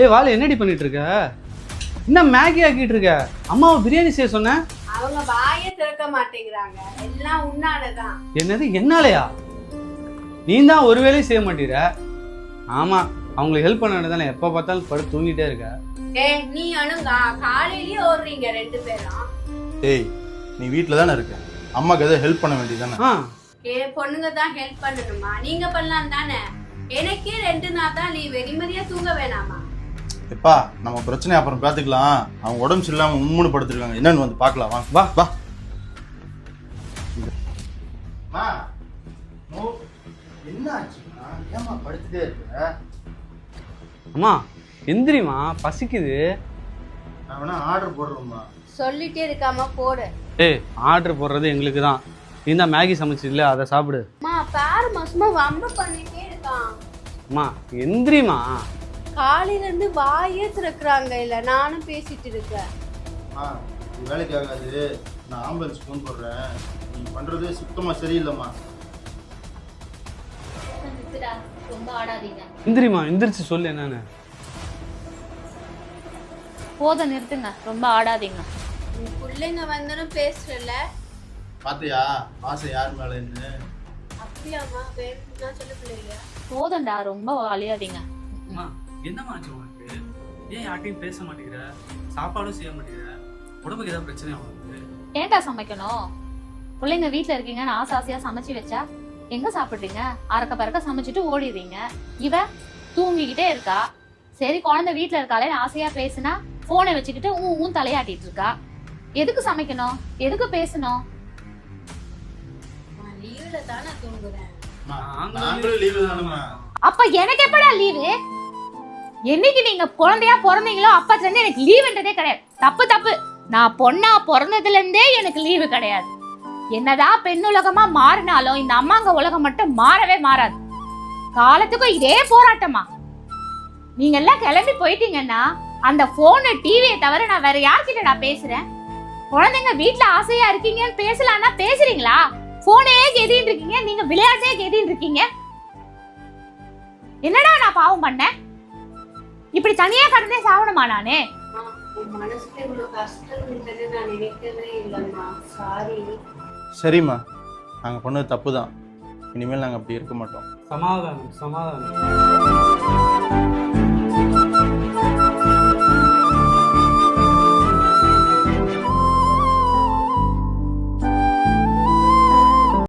ஏய் வாலு, என்னடி பண்ணிட்டு இருக்க? என்ன மேகி ஆக்கிட்டு இருக்க? அம்மாவை பிரியாணி செய்ய சொன்னேன். அவங்க வாயை திறக்க மாட்டேங்கிறாங்க. எல்லாம் உன்னாலதான். என்னது என்னாலயா? நீ தான் ஒரு வேலையும் செய்ய மாட்டீர. ஆமா, அவங்களுக்கு ஹெல்ப் பண்ண வேண்டியதானே. எப்ப பார்த்தாலும் படுத்து தூங்கிட்டே இருக்க. நீ அணுங்கா காலையிலயே ஓடுறீங்க 2 பேரும். ஏய், நீ வீட்டில் தானே இருக்க, அம்மாக்கு எதாவது ஹெல்ப் பண்ண வேண்டியதானே? பொண்ணுங்க தான் ஹெல்ப் பண்ணணுமா? நீங்க பண்ணலாம் தானே. எனக்கே 2 நாள் தான் லீவு. நிம்மதியா தூங்க வேணாமா? எப்பா, நம்ம பிரச்சனை அப்புறம் பார்த்துக்கலாம். அவங்க உடம்பு சரியில்லாம உம்முன்னு படுத்துருக்காங்க. என்னன்னு வந்து பார்க்கலாம். வா வா வா. என்ன ஆச்சுமா? ஏமா படுத்துட்டே இருக்க? அம்மா எந்திரிமா, பசிக்குது. நான் வேணா ஆர்டர் போடுறேம்மா. சொல்லிட்டே இருக்காம போடு. ஏய், ஆர்டர் போடுறது எங்களுக்கு தான். நீ தான் மேகி சமைச்சிடல, அதை சாப்பிடு. அம்மா பாரு மாசமா வம்பு பண்ணிட்டே இருக்கான். அம்மா எந்திரிமா. காலையில இருந்து வாயே திறக்கிறாங்க. இல்ல நானும் பேசிட்டு இருக்கேன். இது வேலைக்கு ஆகாது. நான் ஆம்புலன்ஸ் ஃபோன் போடுறேன். நீ பண்றது சுத்தமா சரியில்லைம்மா. ரொம்ப ஆடாதீங்க. எந்திரிமா, எந்திரிச்சு சொல்லு என்னன்னு. போதும், நிறுத்துங்க. ரொம்ப ஆடாதீங்க. பிள்ளைங்க வந்தனும் பேசுறல. பாத்தியா ஆசை யார் மேலன்னு? அப்படியாமா? வேணும்னா சொல்ல பிள்ளைங்க. போதும்டா, ரொம்ப அழியாதீங்க. அம்மா என்னம்மா ஆச்சு உனக்கு? ஏன் யார்ட்டையும் பேச மாட்டேங்கிற? சாப்பாடும் செய்ய மாட்டேங்கிற? உடம்புக்கு ஏதாவது பிரச்சனையா உனக்கு? ஏன்டா சமைக்கணும்? பிள்ளைங்க வீட்டுல இருக்கீங்கன்னு ஆசை ஆசையா சமைச்சு வச்சா எங்க சாப்பிடுறீங்க? அறக்க பறக்க சமைச்சிட்டு ஓடிடுறீங்க. இவ தூங்கிக்கிட்டே இருக்கா. சரி, குழந்தை வீட்டுல இருக்காளே ஆசையா பேசுனா போனை வச்சுக்கிட்டு ஊன் தலையாட்டிட்டு இருக்கா. எதுக்கு சமைக்கணும்? எதுக்கு பேசணும்? லீவ்ல தானே தூங்குறேன். நாங்களும் லீவு தானம்மா. அப்ப எனக்கு எப்படா லீவு? என்னைக்கு நீங்க குழந்தையா பிறந்தீங்களோ அப்பத்துல இருந்து எனக்கு லீவுன்றதே கிடையாது. தப்பு தப்பு. நான் பொண்ணா பிறந்ததுல இருந்தே எனக்கு லீவு கிடையாது. என்னதான் பெண் உலகமா மாறினாலும் இந்த அம்மாங்க உலகம் மட்டும் மாறவே மாறாது. காலத்துக்கும் இதே போராட்டமா? நீங்க எல்லாம் கிளம்பி போயிட்டீங்கன்னா அந்த போனு டிவியை தவிர நான் வேற யார்கிட்ட நான் பேசுறேன்? குழந்தைங்க வீட்டுல ஆசையா இருக்கீங்கன்னு பேசலாம்னா பேசுறீங்களா? போனே கேட்டின்னு இருக்கீங்க. நீங்க விளையாட்டே கேட்டின்னு இருக்கீங்க. என்னடா நான் பாவம் பண்ணேன்? இப்படி தனியா கடந்தே சாவணுமா நானே? மனசுல இவ்வளவு கஷ்டம் இருந்தது நான் நினைக்கவே இல்லம்மா. சாரி. சரிம்மா, நாங்கள் பண்ணது தப்பு தான். இனிமேல் நாங்கள் அப்படி இருக்க மாட்டோம். சமாதானம் சமாதானம்.